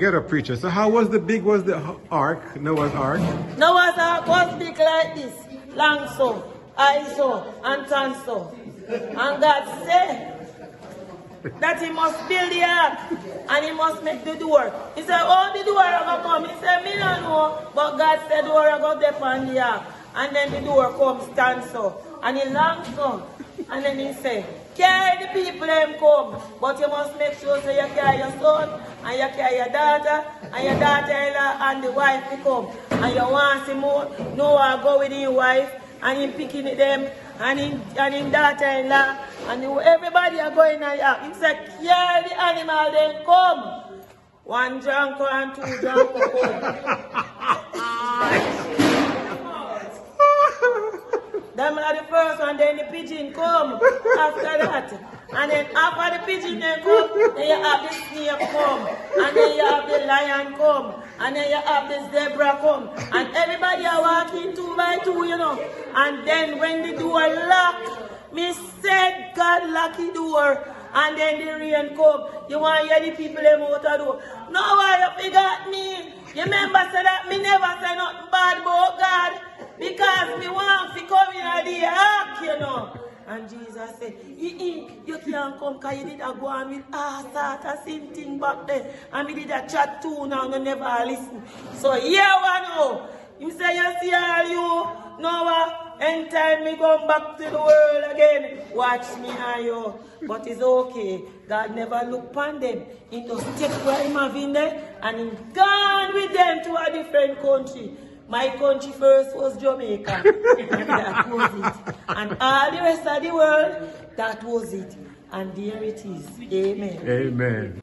Ghetto preacher. So how was the ark, Noah's Ark? Noah's Ark was big like this, long so, high so, and tan so. And God said that he must build the ark and he must make the door. He said, oh, the door are going to come. He said, me don't know. But God said, the door are going to depend on the ark. And then the door comes stand so. And he long so. And then he said, carry the people them come. But you must make sure so you carry your son and you carry your daughter and your daughter-in-law and the wife to come. And you want to see more. Noah go with his wife and him picking them and his daughter-in-law and everybody are going out. He said, carry the animal then come. One drunk and two drunk come. Them are the first one, then the pigeon come after that. And then after the pigeon then come, then you have the snake come. And then you have the lion come. And then you have this zebra come. And everybody are walking 2 by 2, you know. And then when the door lock, me said God lock the door. And then the rain come. You want to hear the people them out the door. No, why you forgot me? You remember say that me never say nothing bad about God. Because me want to come in the ark, you know. And Jesus said, you can't come because you did a go on with start a same thing back there. And me did a chat too now and you never listen. So here one now. You say you see all you, Noah, anytime me come back to the world again, watch me and you. But it's okay. God never look upon them. He just take where him have in there and he gone with them to a different country. My country first was Jamaica, and that was it. And all the rest of the world, that was it. And there it is. Amen. Amen.